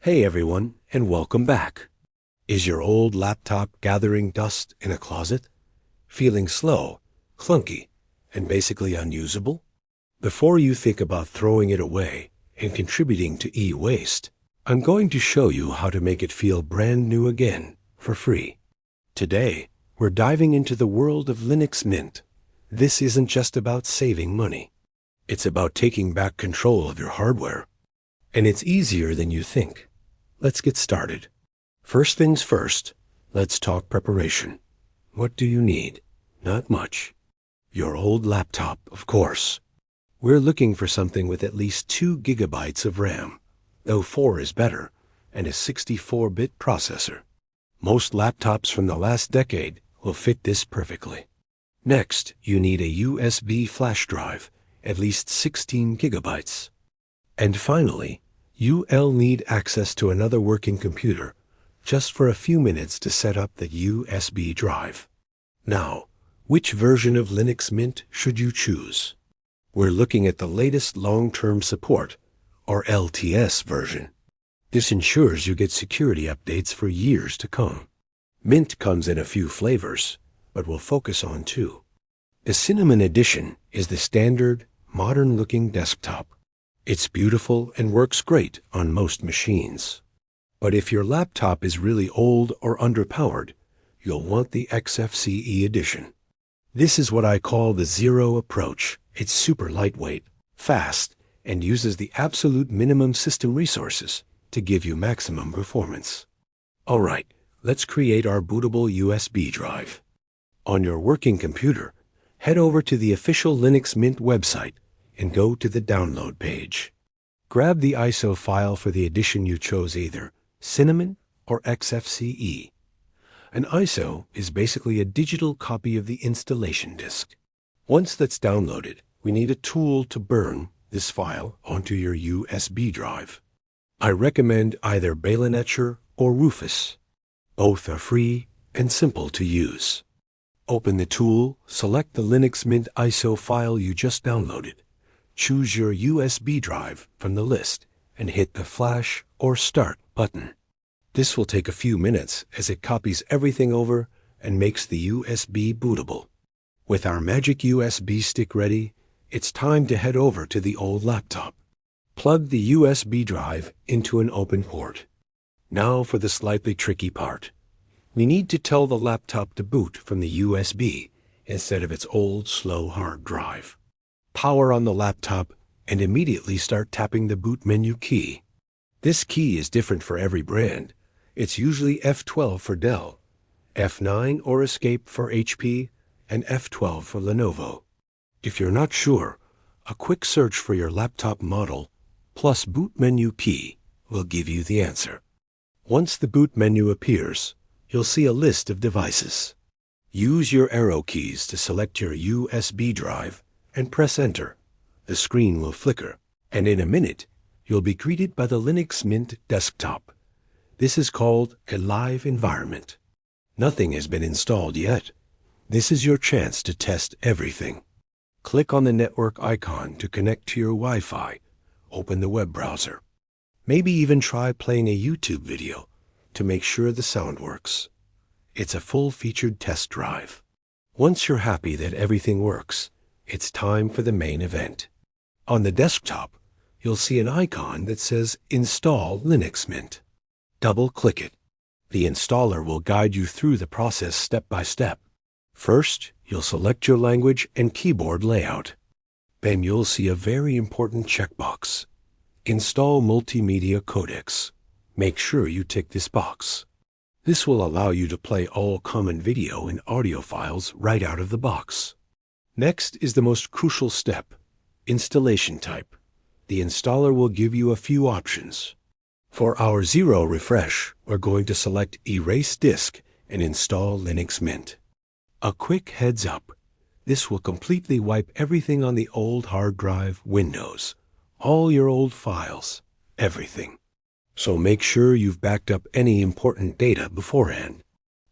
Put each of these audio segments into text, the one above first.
Hey everyone, and welcome back. Is your old laptop gathering dust in a closet? Feeling slow, clunky, and basically unusable? Before you think about throwing it away and contributing to e-waste, I'm going to show you how to make it feel brand new again for free. Today, we're diving into the world of Linux Mint. This isn't just about saving money. It's about taking back control of your hardware. And it's easier than you think. Let's get started. First things first, let's talk preparation. What do you need? Not much. Your old laptop, of course. We're looking for something with at least 2 gigabytes of RAM, though 4 is better, and a 64-bit processor. Most laptops from the last decade will fit this perfectly. Next, you need a USB flash drive, at least 16 gigabytes. And finally, you'll need access to another working computer, just for a few minutes to set up the USB drive. Now, which version of Linux Mint should you choose? We're looking at the latest long-term support, or LTS version. This ensures you get security updates for years to come. Mint comes in a few flavors, but we'll focus on 2. The Cinnamon Edition is the standard, modern-looking desktop. It's beautiful and works great on most machines. But if your laptop is really old or underpowered, you'll want the XFCE edition. This is what I call the Zero approach. It's super lightweight, fast, and uses the absolute minimum system resources to give you maximum performance. All right, let's create our bootable USB drive. On your working computer, head over to the official Linux Mint website and go to the download page. Grab the ISO file for the edition you chose, either Cinnamon or XFCE. An ISO is basically a digital copy of the installation disk. Once that's downloaded, we need a tool to burn this file onto your USB drive. I recommend either Balin Etcher or Rufus. Both are free and simple to use. Open the tool, select the Linux Mint ISO file you just downloaded. Choose your USB drive from the list and hit the Flash or Start button. This will take a few minutes as it copies everything over and makes the USB bootable. With our magic USB stick ready, it's time to head over to the old laptop. Plug the USB drive into an open port. Now for the slightly tricky part. We need to tell the laptop to boot from the USB instead of its old, slow hard drive. Power on the laptop and immediately start tapping the boot menu key. This key is different for every brand. It's usually F12 for Dell, F9 or Escape for HP, and F12 for Lenovo. If you're not sure, a quick search for your laptop model plus boot menu key will give you the answer. Once the boot menu appears, you'll see a list of devices. Use your arrow keys to select your USB drive and press Enter. The screen will flicker, and in a minute, you'll be greeted by the Linux Mint desktop. This is called a live environment. Nothing has been installed yet. This is your chance to test everything. Click on the network icon to connect to your Wi-Fi. Open the web browser. Maybe even try playing a YouTube video to make sure the sound works. It's a full-featured test drive. Once you're happy that everything works, it's time for the main event. On the desktop, you'll see an icon that says Install Linux Mint. Double-click it. The installer will guide you through the process step by step. First, you'll select your language and keyboard layout. Then you'll see a very important checkbox. Install Multimedia Codecs. Make sure you tick this box. This will allow you to play all common video and audio files right out of the box. Next is the most crucial step, installation type. The installer will give you a few options. For our zero refresh, we're going to select Erase Disk and install Linux Mint. A quick heads up, this will completely wipe everything on the old hard drive, Windows, all your old files, everything. So make sure you've backed up any important data beforehand.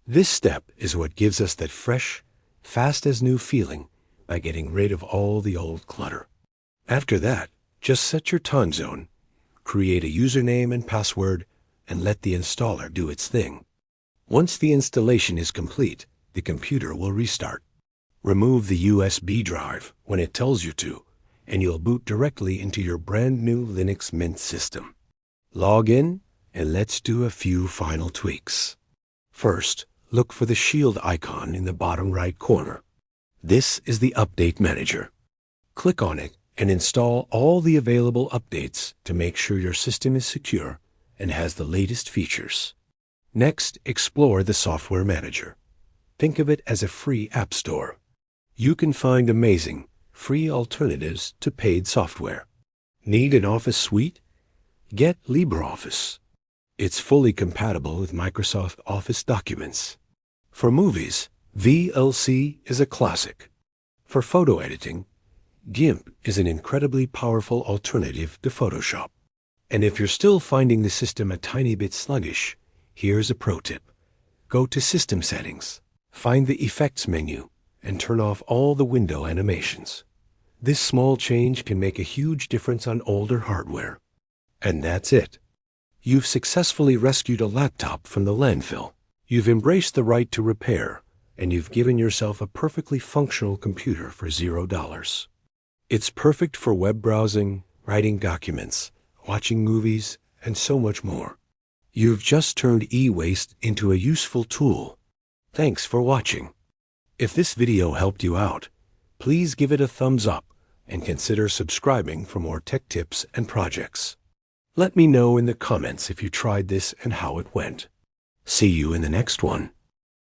This step is what gives us that fresh, fast as new feeling by getting rid of all the old clutter. After that, just set your time zone, create a username and password, and let the installer do its thing. Once the installation is complete, the computer will restart. Remove the USB drive when it tells you to, and you'll boot directly into your brand new Linux Mint system. Log in, and let's do a few final tweaks. First, look for the shield icon in the bottom right corner. This is the Update Manager. Click on it and install all the available updates to make sure your system is secure and has the latest features. Next, explore the Software Manager. Think of it as a free app store. You can find amazing, free alternatives to paid software. Need an Office suite? Get LibreOffice. It's fully compatible with Microsoft Office documents. For movies, VLC is a classic. For photo editing, GIMP is an incredibly powerful alternative to Photoshop. And if you're still finding the system a tiny bit sluggish, here's a pro tip. Go to System Settings, find the Effects menu, and turn off all the window animations. This small change can make a huge difference on older hardware. And that's it. You've successfully rescued a laptop from the landfill. You've embraced the right to repair, and you've given yourself a perfectly functional computer for $0. It's perfect for web browsing, writing documents, watching movies, and so much more. You've just turned e-waste into a useful tool. Thanks for watching. If this video helped you out, please give it a thumbs up and consider subscribing for more tech tips and projects. Let me know in the comments if you tried this and how it went. See you in the next one.